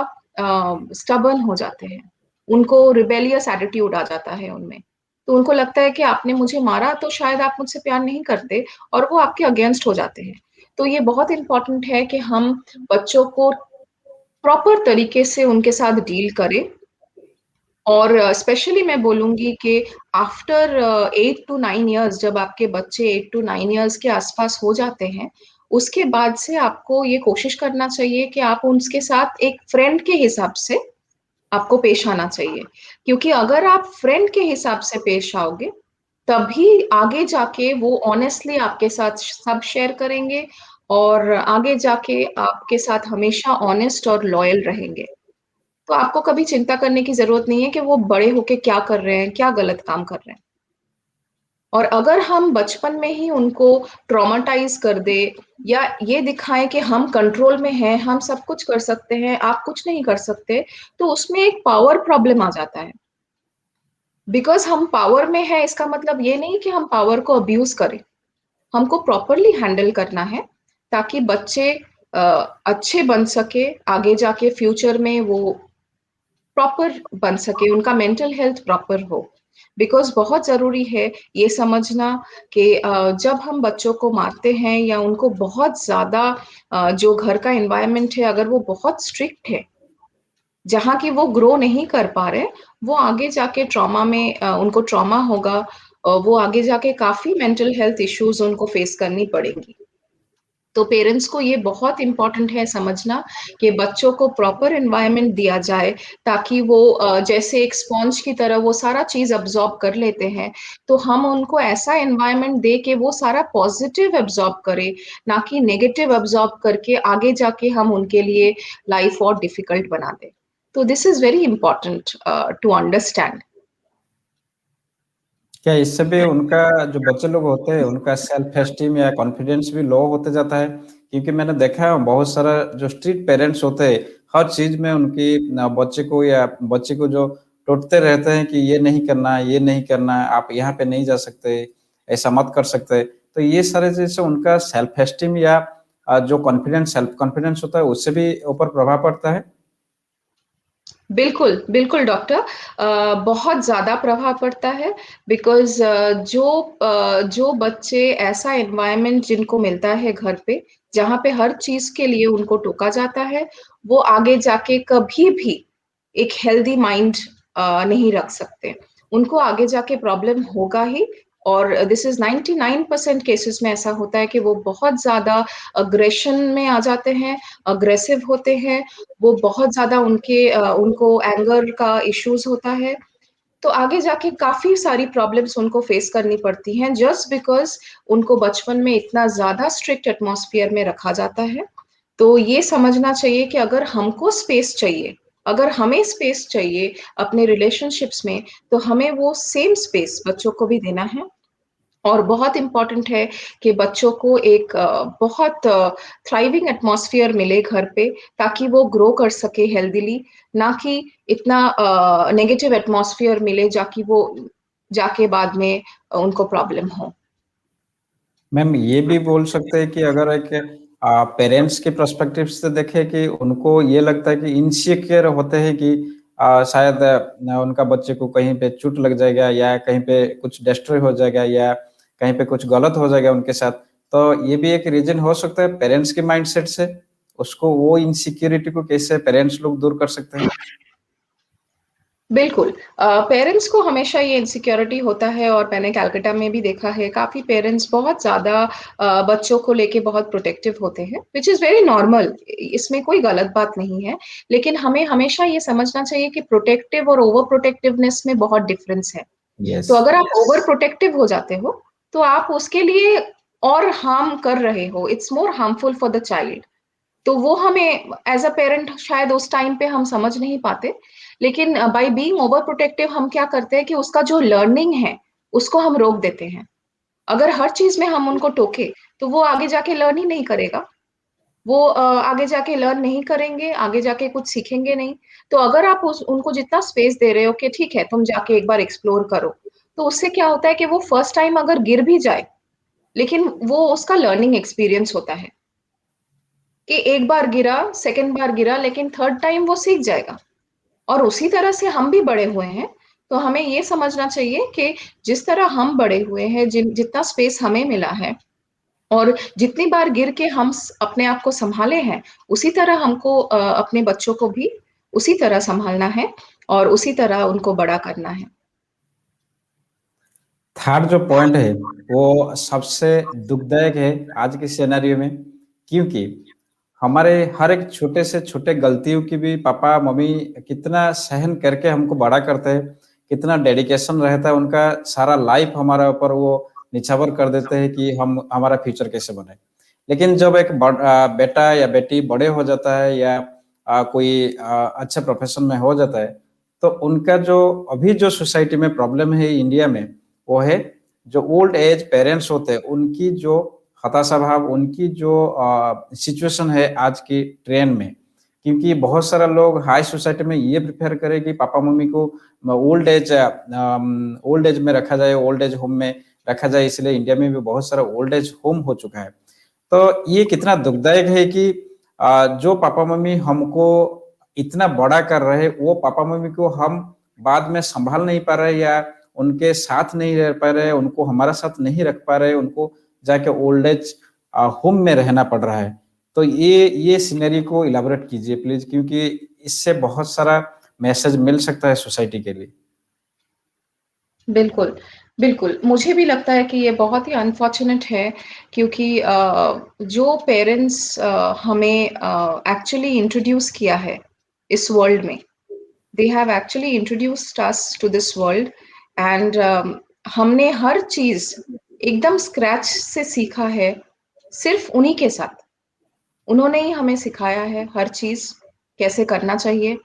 stubborn हो जाते हैं। उनको रिबेलियस एटीट्यूड आ जाता है उनमें। तो उनको लगता है कि आपने मुझे मारा तो शायद आप मुझसे प्यार नहीं करते, और वो आपके अगेंस्ट हो जाते हैं। तो ये बहुत इंपॉर्टेंट है कि हम बच्चों को प्रॉपर तरीके से उनके साथ डील करें। और स्पेशली मैं बोलूँगी कि आफ्टर 8 टू 9 इयर्स, जब आपके बच्चे 8 टू 9 इयर्स के आस-पास हो जाते हैं, उसके बाद से आपको ये कोशिश करना चाहिए कि आप उसके साथ एक फ्रेंड के हिसाब से आपको पेश आना चाहिए। क्योंकि अगर आप फ्रेंड के हिसाब से पेश आओगे, तभी आगे जाके वो ऑनेस्टली आपके साथ सब शेयर करेंगे और आगे जाके आपके साथ हमेशा ऑनेस्ट और लॉयल रहेंगे। तो आपको कभी चिंता करने की ज़रूरत नहीं है कि वो बड़े होके क्या कर रहे हैं, क्या गलत काम कर रहे हैं। और अगर हम बचपन में ही उनको ट्रॉमाटाइज़ कर दें या ये दिखाएँ कि हम कंट्रोल में हैं, हम सब कुछ कर सकते हैं, आप कुछ नहीं कर सकते, तो उसमें एक पावर प्रॉब्लम आ जाता है। बिकॉज़ हम पावर में हैं, इसका मतलब ये नहीं कि हम पावर को अब्यूज़ करें। हमको प्रॉपरली हैंडल करना है, ताकि बच्चे अ, अच्छे बन सके, आगे जाके फ्यूचर में वो प्रॉपर बन सके, उनका मेंटल हेल्थ प्रॉपर हो। बिकॉज़ बहुत ज़रूरी है ये समझना कि जब हम बच्चों को मारते हैं या उनको बहुत ज़्यादा जो घर का एनवायरनमेंट है, अगर वो बहुत स्ट्रिक्ट है, जहाँ की वो ग्रो नहीं कर पा रहे, वो आगे जाके ट्रॉमा में उनको ट्रॉमा होगा, वो आगे जाके काफ़ी मेंटल हेल्थ इश्यूज़ उनको फेस करनी पड़ेंगी। तो पेरेंट्स को ये बहुत इम्पोर्टेंट है समझना कि बच्चों को प्रॉपर एनवायरनमेंट दिया जाए, ताकि वो जैसे एक स्पॉन्ज की तरह वो सारा चीज़ अब्ज़ॉर्ब कर लेते हैं, तो हम उनको ऐसा एनवायरनमेंट दें कि वो सारा पॉज़िटिव अब्ज़ॉर्ब करें, ना कि नेगेटिव अब्ज़ॉर्ब करके आगे जाके हम उनके लिए लाइफ़ और डिफ़िकल्ट बना दें। तो this is very important to understand. क्या इससे भी उनका, जो बच्चे लोग होते हैं, उनका सेल्फ एस्टीम या कॉन्फिडेंस भी लो होते जाता है? क्योंकि मैंने देखा है बहुत सारा जो स्ट्रिक्ट पेरेंट्स होते हैं, हर चीज़ में उनकी बच्चे को या बच्चे को जो टोकते रहते हैं कि ये नहीं करना है, ये नहीं करना है, आप यहाँ पे नहीं जा सकते, ऐसा मत कर सकते। तो ये सारे चीज़ से उनका सेल्फ एस्टीम या जो कॉन्फिडेंस, सेल्फ कॉन्फिडेंस होता है, उससे भी ऊपर प्रभाव पड़ता है? बिल्कुल, बिल्कुल डॉक्टर। बहुत ज़्यादा प्रभाव पड़ता है, बिकॉज़ जो बच्चे ऐसा एनवायरनमेंट जिनको मिलता है घर पे, जहाँ पे हर चीज़ के लिए उनको टोका जाता है, वो आगे जाके कभी भी एक हेल्दी माइंड नहीं रख सकते। उनको आगे जाके प्रॉब्लम होगा ही, और दिस इज़ 99% केसेज़ में ऐसा होता है कि वो बहुत ज़्यादा अग्रेशन में आ जाते हैं, अग्रेसिव होते हैं, वो बहुत ज़्यादा उनको एंगर का इश्यूज़ होता है। तो आगे जाके काफ़ी सारी प्रॉब्लम्स उनको फेस करनी पड़ती हैं, जस्ट बिकॉज़ उनको बचपन में इतना ज़्यादा स्ट्रिक्ट एटमॉस्फियर में रखा जाता है। तो ये समझना चाहिए कि अगर हमको स्पेस चाहिए, अगर हमें स्पेस चाहिए अपने रिलेशनशिप्स में, तो हमें वो सेम स्पेस बच्चों को भी देना है। और बहुत इम्पोर्टेंट है कि बच्चों को एक बहुत थ्राइविंग एटमॉस्फेयर मिले घर पे, ताकि वो ग्रो कर सके हेल्दीली, ना कि इतना नेगेटिव एटमॉस्फेयर मिले जाकि वो जाके बाद में उनको प्रॉब्लम हो। मैम ये भी बोल सकते हैं कि अगर एक पेरेंट्स के पर्सपेक्टिव से देखें कि उनको ये लगता है कि इनसिक्योर होते हैं कि शायद उनका बच्चे को कहीं पे चोट लग जाएगा या कहीं पे कुछ डिस्ट्रॉय हो जाएगा या कहीं पे कुछ गलत हो जाएगा उनके साथ, तो ये भी एक रीजन हो सकता है पेरेंट्स के माइंडसेट से उसको वो इनसिक्योरिटी को कैसे पेरेंट्स लोग दूर कर सकते हैं। बिल्कुल। पेरेंट्स को हमेशा ये इनसिक्योरिटी होता है, और मैंने कलकत्ता में भी देखा है, काफ़ी पेरेंट्स बहुत ज़्यादा बच्चों को लेके बहुत प्रोटेक्टिव होते हैं, व्हिच इज़ वेरी नॉर्मल, इसमें कोई गलत बात नहीं है। लेकिन हमें हमेशा ये समझना चाहिए कि प्रोटेक्टिव और ओवर प्रोटेक्टिवनेस में बहुत डिफरेंस है। यस। तो अगर आप ओवर प्रोटेक्टिव हो जाते हो, तो आप उसके लिए और हार्म कर रहे हो, it's more harmful for the child. तो वो हमें एज अ पेरेंट शायद उस टाइम पे हम समझ नहीं पाते, लेकिन बाय बीइंग ओवर प्रोटेक्टिव हम क्या करते हैं कि उसका जो लर्निंग है उसको हम रोक देते हैं। अगर हर चीज में हम उनको टोके, तो वो आगे जाके लर्न ही नहीं करेगा। वो आगे जाके लर्न नहीं करेंगे, आगे जाके कुछ सीखेंगे नहीं। तो अगर आप उनको जितना स्पेस दे रहे हो कि ठीक है तुम जाके एक बार एक्सप्लोर करो, तो उससे क्या होता है कि वो फर्स्ट टाइम अगर गिर भी जाए, लेकिन वो उसका लर्निंग एक्सपीरियंस होता है कि एक बार गिरा, सेकंड बार गिरा, लेकिन थर्ड टाइम वो सीख जाएगा। और उसी तरह से हम भी बड़े हुए हैं, तो हमें ये समझना चाहिए कि जिस तरह हम बड़े हुए हैं, जितना स्पेस हमें मिला है, और जितनी बार गिर के हम अपने आप को संभाले हैं, उसी तरह हमको अपने बच्चों को भी उसी तरह संभालना है और उसी तरह उनको बड़ा करना है। थर्ड जो पॉइंट है वो सबसे दुखदायक है आज के सिनेरियो में, क्योंकि हमारे हर एक छोटे से छोटे गलतियों की भी पापा मम्मी कितना सहन करके हमको बड़ा करते हैं, कितना डेडिकेशन रहता है उनका, सारा लाइफ हमारा ऊपर वो निछावर कर देते हैं कि हम हमारा फ्यूचर कैसे बने। लेकिन जब एक बेटा या बेटी बड़े हो जाता है या कोई अच्छा प्रोफेशन में हो जाता है, तो उनका जो अभी जो सोसाइटी में प्रॉब्लम है इंडिया में, वो है जो ओल्ड एज पेरेंट्स होते हैं उनकी जो हताशा भाव, उनकी जो सिचुएशन है आज की ट्रेंड में। क्योंकि बहुत सारा लोग हाई सोसाइटी में ये प्रेफर करें कि पापा मम्मी को ओल्ड एज में रखा जाए, ओल्ड एज होम में रखा जाए, इसलिए इंडिया में भी बहुत सारा ओल्ड एज होम हो चुका है। तो ये कितना दुखदायक है कि जो पापा मम्मी हमको इतना बड़ा कर रहे हैं, वो पापा मम्मी को हम बाद में संभाल नहीं पा रहे या उनके साथ नहीं रह पा रहे, उनको हमारा साथ नहीं रख पा रहे, उनको जाके ओल्ड एज होम में रहना पड़ रहा है। तो ये सिनेरियो को इलैबोरेट कीजिए प्लीज, क्योंकि इससे बहुत सारा मैसेज मिल सकता है सोसाइटी के लिए। बिल्कुल, बिल्कुल। मुझे भी लगता है कि ये बहुत ही अनफॉर्च्यूनेट है, क्योंकि जो पेरेंट्स हमें एक्चुअली इंट्रोड्यूस किया है इस वर्ल्ड में, they have actually introduced us to this world, and हमने हर चीज़ एकदम स्क्रैच से सीखा है, सिर्फ़ उन्हीं के साथ। उन्होंने ही हमें सिखाया है हर चीज़ कैसे करना चाहिए।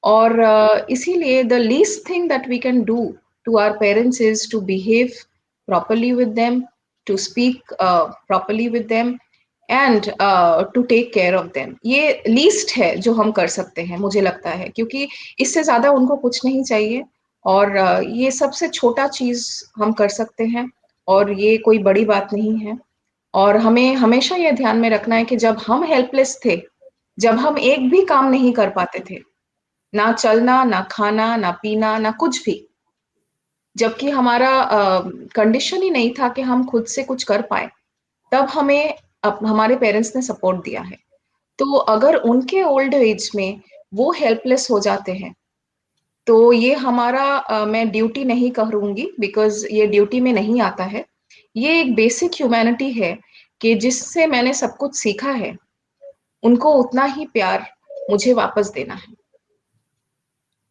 और इसीलिए the least thing that we can do to our parents is to behave properly with them, to speak properly with them, and to take care of them. ये लीस्ट है जो हम कर सकते हैं, मुझे लगता है, क्योंकि इससे ज्यादा उनको कुछ नहीं चाहिए। और ये सबसे छोटा चीज हम कर सकते हैं, और ये कोई बड़ी बात नहीं है। और हमें हमेशा ये ध्यान में रखना है कि जब हम हेल्पलेस थे, जब हम एक भी काम नहीं कर पाते थे, ना चलना, ना खाना, ना पीना, ना कुछ भी, जबकि हमारा कंडीशन ही नहीं था कि हम खुद से कुछ कर पाए, तब हमें हमारे पेरेंट्स ने सपोर्ट दिया है। तो अगर उनके ओल्ड एज में वो हेल्पलेस हो जाते हैं, तो ये हमारा मैं ड्यूटी नहीं करूंगी, बिकॉज ये ड्यूटी में नहीं आता है। ये एक बेसिक ह्यूमैनिटी है कि जिससे मैंने सब कुछ सीखा है, उनको उतना ही प्यार मुझे वापस देना है।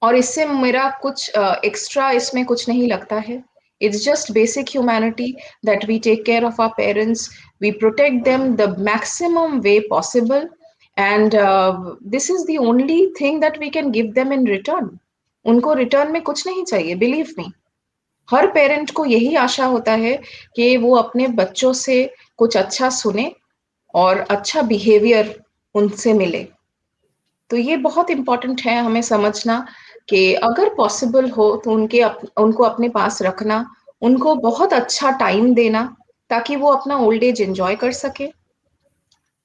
और इससे मेरा कुछ एक्स्ट्रा इसमें कुछ नहीं लगता है। It's just basic humanity that we take care of our parents, we protect them the maximum way possible, and this is the only thing that we can give them in return. उनको return में कुछ नहीं चाहिए, believe me. हर parent को यही आशा होता है कि वो अपने बच्चों से कुछ अच्छा सुने और अच्छा बिहेवियर उनसे मिले। तो ये बहुत इम्पोर्टेंट है हमें समझना कि अगर पॉसिबल हो तो उनको अपने पास रखना, उनको बहुत अच्छा टाइम देना ताकि वो अपना ओल्ड एज एंजॉय कर सके।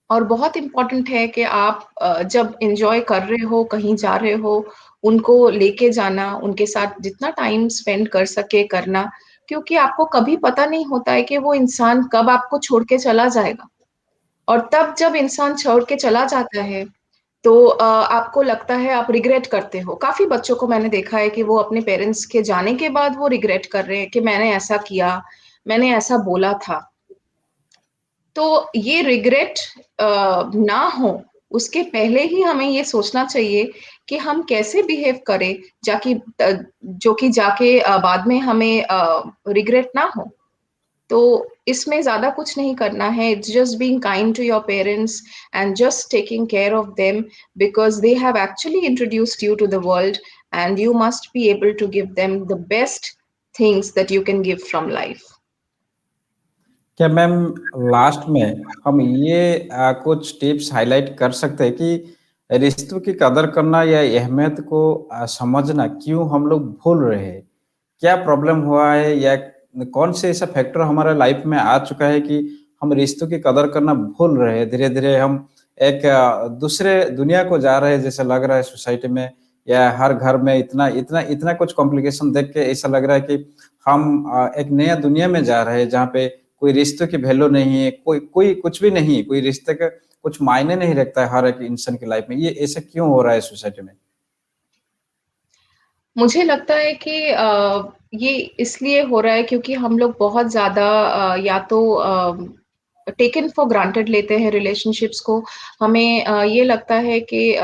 और बहुत इम्पोर्टेंट है कि आप जब एंजॉय कर रहे हो, कहीं जा रहे हो, उनको लेके जाना, उनके साथ जितना टाइम स्पेंड कर सके करना, क्योंकि आपको कभी पता नहीं होता है कि वो इंसान कब आपको छोड़ के चला जाएगा। और तब जब इंसान छोड़ के चला जाता है तो आपको लगता है, आप रिग्रेट करते हो। काफ़ी बच्चों को मैंने देखा है कि वो अपने पेरेंट्स के जाने के बाद वो रिग्रेट कर रहे हैं कि मैंने ऐसा किया, मैंने ऐसा बोला था। तो ये रिग्रेट ना हो, उसके पहले ही हमें ये सोचना चाहिए कि हम कैसे बिहेव करें जो कि जाके बाद में हमें रिग्रेट ना हो। तो इसमें ज़्यादा कुछ नहीं करना है। It's just being kind to your parents and just taking care of them because they have actually introduced you to the world and you must be able to give them the best things that you can give from life. क्या ma'am last में हम ये कुछ tips highlight कर सकते हैं कि रिश्तों की कदर करना या अहमियत को समझना क्यों हम लोग भूल रहे हैं? क्या प्रॉब्लम हुआ है या कौन से ऐसा फैक्टर हमारे लाइफ में आ चुका है कि हम रिश्तों की कदर करना भूल रहे हैं? धीरे-धीरे हम एक दूसरे दुनिया को जा रहे हैं जैसा लग रहा है सोसाइटी में या हर घर में इतना इतना इतना कुछ कॉम्प्लिकेशन देख के ऐसा लग रहा है कि हम एक नया दुनिया में जा रहे हैं जहाँ पे कोई रिश्तों की वैल्यू नहीं है, कोई कोई कुछ भी नहीं, कोई रिश्ते का कुछ मायने नहीं रखता है हर एक इंसान की लाइफ में। ये ऐसा क्यों हो रहा है सोसाइटी में? मुझे लगता है कि ये इसलिए हो रहा है क्योंकि हम लोग बहुत ज़्यादा या तो टेकन फॉर ग्रांटेड लेते हैं रिलेशनशिप्स को। हमें ये लगता है कि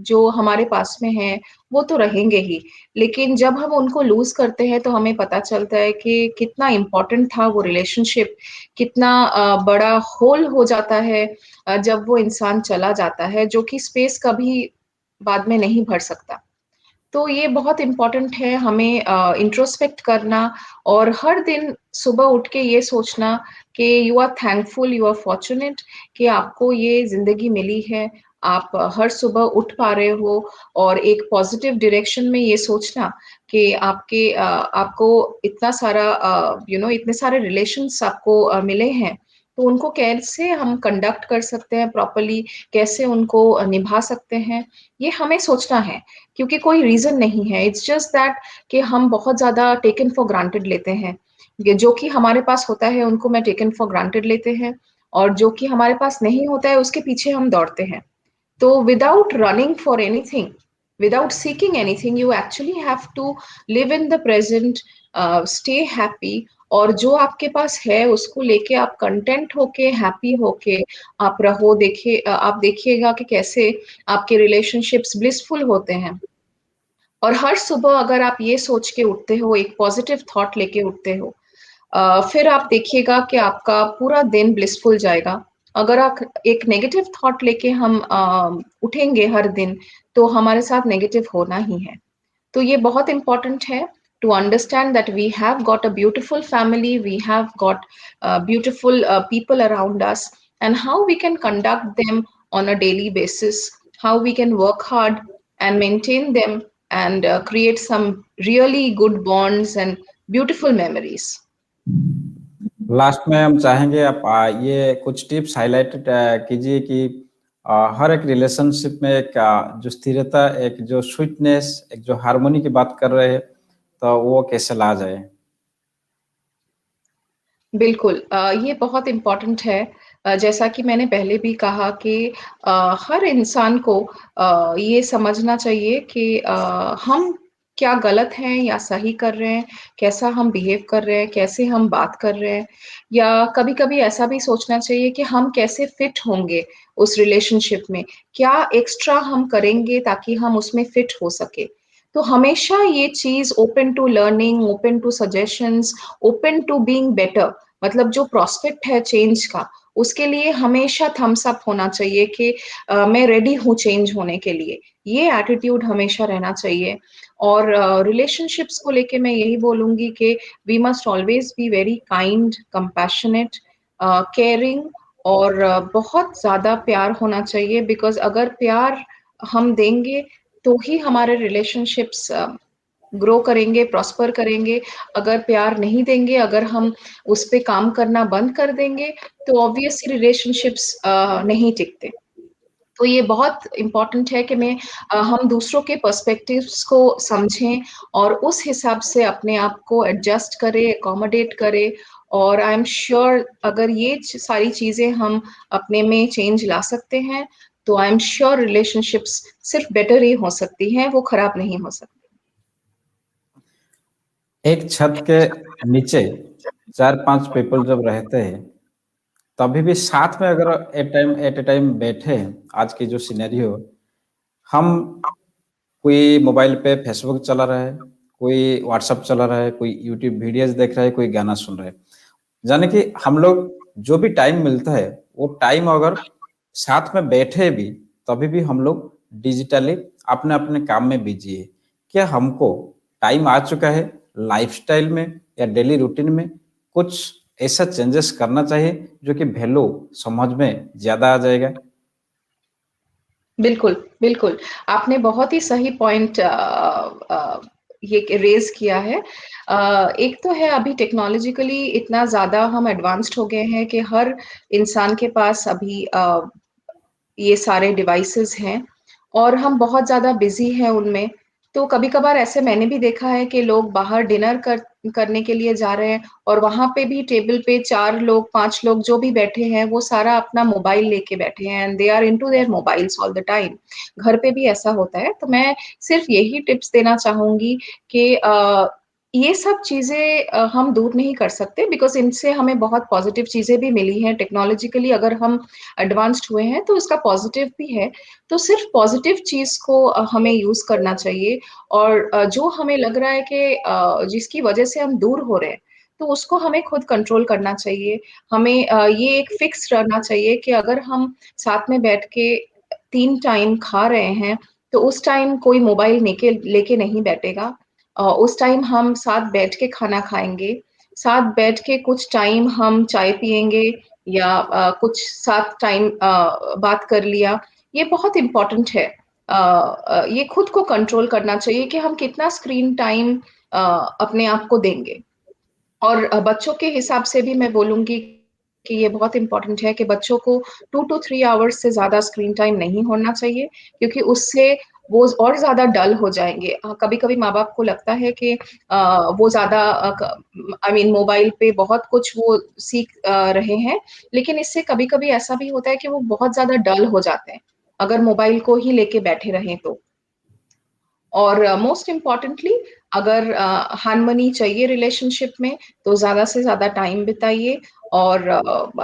जो हमारे पास में है वो तो रहेंगे ही, लेकिन जब हम उनको लूज़ करते हैं तो हमें पता चलता है कि कितना इम्पोर्टेंट था वो रिलेशनशिप, कितना बड़ा होल हो जाता है जब वो इंसान चला जाता है, जो कि स्पेस कभी बाद में नहीं भर सकता। तो ये बहुत इम्पोर्टेंट है हमें इंट्रोस्पेक्ट करना और हर दिन सुबह उठ के ये सोचना कि you are thankful, you are fortunate कि आपको ये ज़िंदगी मिली है। आप हर सुबह उठ पा रहे हो और एक पॉज़िटिव डायरेक्शन में ये सोचना कि आपको इतना सारा इतने सारे रिलेशंस आपको मिले हैं, तो उनको कैसे हम कंडक्ट कर सकते हैं प्रॉपर्ली, कैसे उनको निभा सकते हैं, ये हमें सोचना है। क्योंकि कोई रीज़न नहीं है, इट्स जस्ट दैट कि हम बहुत ज़्यादा टेकन फॉर ग्रांटेड लेते हैं। ये जो कि हमारे पास होता है उनको मैं टेकन फॉर ग्रांटेड लेते हैं और जो कि हमारे पास नहीं होता है उसके पीछे हम दौड़ते हैं। तो without running for anything, without seeking anything, you actually have to live in the present, stay happy और जो आपके पास है उसको लेके आप कंटेंट होके, हैप्पी होके आप रहो। आप देखिएगा कि कैसे आपके रिलेशनशिप्स ब्लिसफुल होते हैं। और हर सुबह अगर आप ये सोच के उठते हो, एक पॉजिटिव थॉट लेके उठते हो, फिर आप देखिएगा कि आपका पूरा दिन ब्लिसफुल जाएगा। अगर आप एक नेगेटिव थॉट लेके हम उठेंगे हर दिन, तो हमारे साथ नेगेटिव होना ही है। तो ये बहुत इम्पोर्टेंट है to understand that we have got a beautiful family, we have got beautiful people around us, and how we can conduct them on a daily basis, how we can work hard and maintain them and create some really good bonds and beautiful memories. Last में हम चाहेंगे आप ये कुछ tips highlight कीजिए कि हर एक relationship में एक जो स्थिरता, एक जो स्वीटनेस, एक जो हार्मनी की बात कर रहे हैं, तो वो कैसे ला जाए? बिल्कुल, ये बहुत इम्पोर्टेंट है। जैसा कि मैंने पहले भी कहा कि हर इंसान को ये समझना चाहिए कि हम क्या गलत हैं या सही कर रहे हैं, कैसा हम बिहेव कर रहे हैं, कैसे हम बात कर रहे हैं, या कभी-कभी ऐसा भी सोचना चाहिए कि हम कैसे फिट होंगे उस रिलेशनशिप में, क्या एक्स्ट्रा हम करेंगे ताकि हम उसमें फिट हो सके। तो हमेशा ये चीज़ open to learning, open to suggestions, open to being better, मतलब जो प्रोस्पेक्ट है चेंज का, उसके लिए हमेशा थम्स अप होना चाहिए कि मैं रेडी हूँ चेंज होने के लिए। ये एटीट्यूड हमेशा रहना चाहिए। और रिलेशनशिप्स को लेके मैं यही बोलूँगी कि we must always be very kind, compassionate, caring और बहुत ज़्यादा प्यार होना चाहिए बिकॉज़ अगर प्यार हम देंगे, तो ही हमारे रिलेशनशिप्स ग्रो करेंगे, प्रॉस्पर करेंगे। अगर प्यार नहीं देंगे, अगर हम उस पे काम करना बंद कर देंगे, तो ऑब्वियसली रिलेशनशिप्स नहीं टिकते। तो ये बहुत इम्पोर्टेंट है कि हम दूसरों के पर्सपेक्टिव्स को समझें और उस हिसाब से अपने आप को एडजस्ट करें, अकोमोडेट करें और आई एम श्योर अगर ये सारी चीज़ें हम अपने में चेंज ला सकते हैं, तो आई एम श्योर रिलेशनशिप्स सिर्फ बेटर ही हो सकती हैं, वो खराब नहीं हो सकती। एक छत के नीचे 4-5 पीपल जब रहते हैं, तभी भी साथ में अगर एट ए टाइम बैठे हैं, आज की जो सिनेरियो, हम कोई मोबाइल पे फेसबुक चला रहा है, कोई व्हाट्सएप चला रहा है, कोई यूट्यूब वीडियोस देख रहा है, कोई गाना सुन रहा है। यानी कि हम लोग जो भी टाइम मिलता है, वो टाइम अगर साथ में बैठे भी, तभी भी हम लोग डिजिटली अपने-अपने काम में बिज़ी है। क्या हमको टाइम आ चुका है लाइफ़स्टाइल में या डेली रूटीन में कुछ ऐसा चेंजेस करना चाहिए, जो कि वैल्यू समझ में ज़्यादा आ जाएगा? बिल्कुल, बिल्कुल। आपने बहुत ही सही पॉइंट ये रेज़ किया है। एक तो है अभी टेक्नोलॉजिकली इतना ज़्यादा हम एडवांस्ड हो गए हैं कि हर इंसान के पास अभी ये सारे डिवाइसेज़ हैं और हम बहुत ज़्यादा बिज़ी हैं उनमें। तो कभी-कभार ऐसे मैंने भी देखा है कि लोग बाहर डिनर करने के लिए जा रहे हैं और वहाँ पे भी टेबल पे 4 लोग, 5 लोग जो भी बैठे हैं, वो सारा अपना मोबाइल लेके बैठे हैं and they are into their mobiles all the time. घर पे भी ऐसा होता है, तो मैं सिर्फ़ यही टिप्स देना चाहूँगी कि ये सब चीज़ें हम दूर नहीं कर सकते बिकॉज़ इनसे हमें बहुत पॉज़िटिव चीज़ें भी मिली हैं। टेक्नोलॉजिकली अगर हम एडवांस्ड हुए हैं, तो उसका पॉज़िटिव भी है। तो सिर्फ़ पॉज़िटिव चीज़ को हमें यूज़ करना चाहिए और जो हमें लग रहा है कि जिसकी वज़ह से हम दूर हो रहे हैं, तो उसको हमें खुद कंट्रोल करना चाहिए। हमें ये एक फ़िक्स रहना चाहिए कि अगर हम साथ में बैठ के 3 टाइम खा रहे हैं, तो उस टाइम कोई मोबाइल लेके लेके नहीं बैठेगा। उस टाइम हम साथ बैठ के खाना खाएँगे, साथ बैठ के कुछ टाइम हम चाय पिएँगे या कुछ साथ टाइम बात कर लिया। ये बहुत इम्पोर्टेंट है। ये खुद को कंट्रोल करना चाहिए कि हम कितना स्क्रीन टाइम अ, अपने आप को देंगे। और बच्चों के हिसाब से भी मैं बोलूँगी कि ये बहुत इम्पोर्टेंट है कि बच्चों को 2 टू 3 आवर्स से ज़्यादा स्क्रीन टाइम नहीं होना चाहिए, क्योंकि उससे वो और ज़्यादा डल हो जाएँगे। कभी-कभी माँ-बाप को लगता है कि वो ज़्यादा आई मीन मोबाइल पे बहुत कुछ वो सीख रहे हैं, लेकिन इससे कभी-कभी ऐसा भी होता है कि वो बहुत ज़्यादा डल हो जाते हैं, अगर मोबाइल को ही लेके बैठे रहें तो। और मोस्ट इम्पोर्टेंटली अगर हार्मनी चाहिए रिलेशनशिप में तो ज़्यादा से ज़्यादा टाइम बिताइए और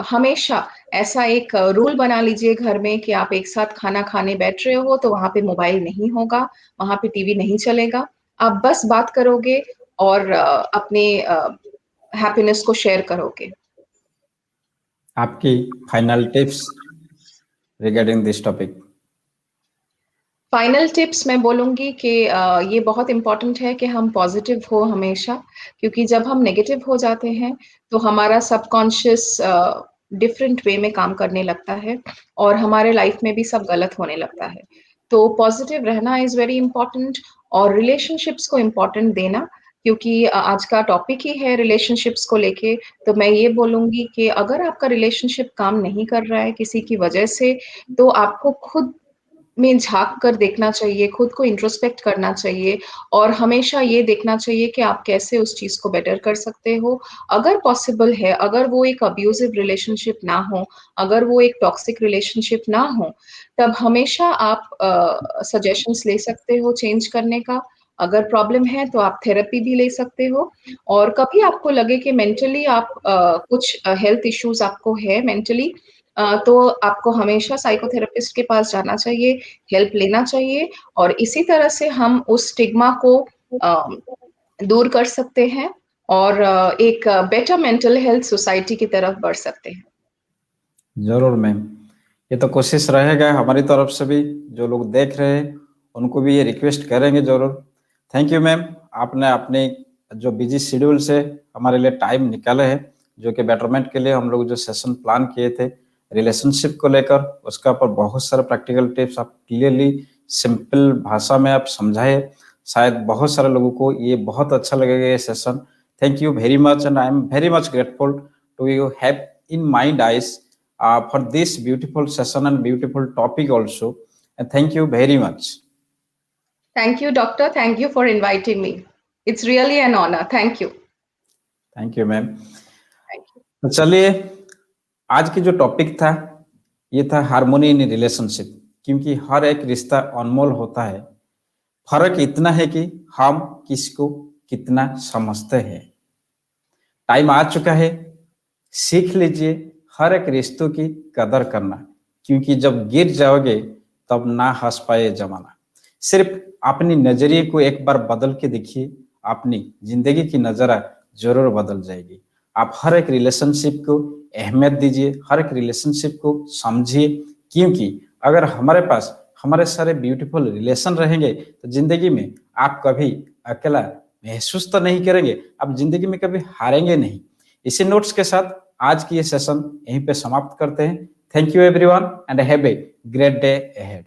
हमेशा ऐसा एक रूल बना लीजिए घर में कि आप एक साथ खाना खाने बैठ रहे हो तो वहाँ पे मोबाइल नहीं होगा, वहाँ पे टीवी नहीं चलेगा। आप बस बात करोगे और अपने हैप्पीनेस को शेयर करोगे। आपकी final tips regarding this topic? Final tips मैं बोलूँगी कि ये बहुत इम्पोर्टेंट है कि हम पॉज़िटिव हो हमेशा, क्योंकि जब हम नेगेटिव हो जाते हैं, तो हमारा सबकॉन्शियस डिफरेंट वे में काम करने लगता है और हमारे लाइफ में भी सब गलत होने लगता है। तो पॉज़िटिव रहना इज़ वेरी इम्पोर्टेंट और रिलेशनशिप्स को इम्पोर्टेंट देना, क्योंकि आज का टॉपिक ही है रिलेशनशिप्स को लेके, तो मैं ये बोलूँगी कि अगर आपका रिलेशनशिप काम नहीं कर रहा है किसी की वजह से, तो आपको खुद में झाँक कर देखना चाहिए, खुद को इंट्रोस्पेक्ट करना चाहिए और हमेशा ये देखना चाहिए कि आप कैसे उस चीज़ को बेटर कर सकते हो। अगर पॉसिबल है, अगर वो एक अब्यूज़िव रिलेशनशिप ना हो, अगर वो एक टॉक्सिक रिलेशनशिप ना हो, तब हमेशा आप सजेशंस ले सकते हो चेंज करने का। अगर प्रॉब्लम है तो आप थेरेपी भी ले सकते हो और कभी आपको लगे कि मेंटली आप कुछ हेल्थ इश्यूज़ आपको है मेंटली तो आपको हमेशा साइकोथेरेपिस्ट के पास जाना चाहिए, हेल्प लेना चाहिए और इसी तरह से हम उस स्टिग्मा को अ, दूर कर सकते हैं और एक बेटर मेंटल हेल्थ सोसाइटी की तरफ बढ़ सकते हैं। जरूर मैम, ये तो कोशिश रहेगा हमारी तरफ से भी, जो लोग देख रहे हैं उनको भी ये रिक्वेस्ट करेंगे जरूर। थैंक यू मैम, आपने अपने जो बिजी शेड्यूल से हमारे लिए टाइम निकाले हैं, जो कि बेटरमेंट के लिए हम लोग जो सेशन प्लान किए थे रिलेशनशिप को लेकर, उसका ऊपर बहुत सारे प्रैक्टिकल टिप्स आप क्लियरली सिंपल भाषा में आप समझाए। शायद बहुत सारे लोगों को ये बहुत अच्छा लगेगा ये session. Thank you very much and I am very much grateful to you have in mind eyes for this beautiful session and beautiful topic also, and thank you very much. Thank you, Doctor. Thank you for inviting me. It's really an honor. Thank you. Thank you ma'am. Thank you. तो चलिए, आज की जो topic था ये था harmony in relationship, क्योंकि हर एक रिश्ता अनमोल होता है। फर्क इतना है कि हम किसको कितना समझते हैं। टाइम आ चुका है, सीख लीजिए हर एक रिश्तों की कदर करना, क्योंकि जब गिर जाओगे तब ना हंस पाए जमाना। सिर्फ अपनी नजरिए को एक बार बदल के देखिए, अपनी जिंदगी की नजरा जरूर बदल जाएगी। आप हर एक रिलेशनशिप को अहमियत दीजिए, हर एक रिलेशनशिप को समझिए, क्योंकि अगर हमारे पास हमारे सारे ब्यूटीफुल रिलेशन रहेंगे तो जिंदगी में आप कभी अकेला महसूस तो नहीं करेंगे, आप जिंदगी में कभी हारेंगे नहीं। इसी नोट्स के साथ आज की ये सेशन यहीं पे समाप्त करते हैं। Thank you everyone and have a great day ahead.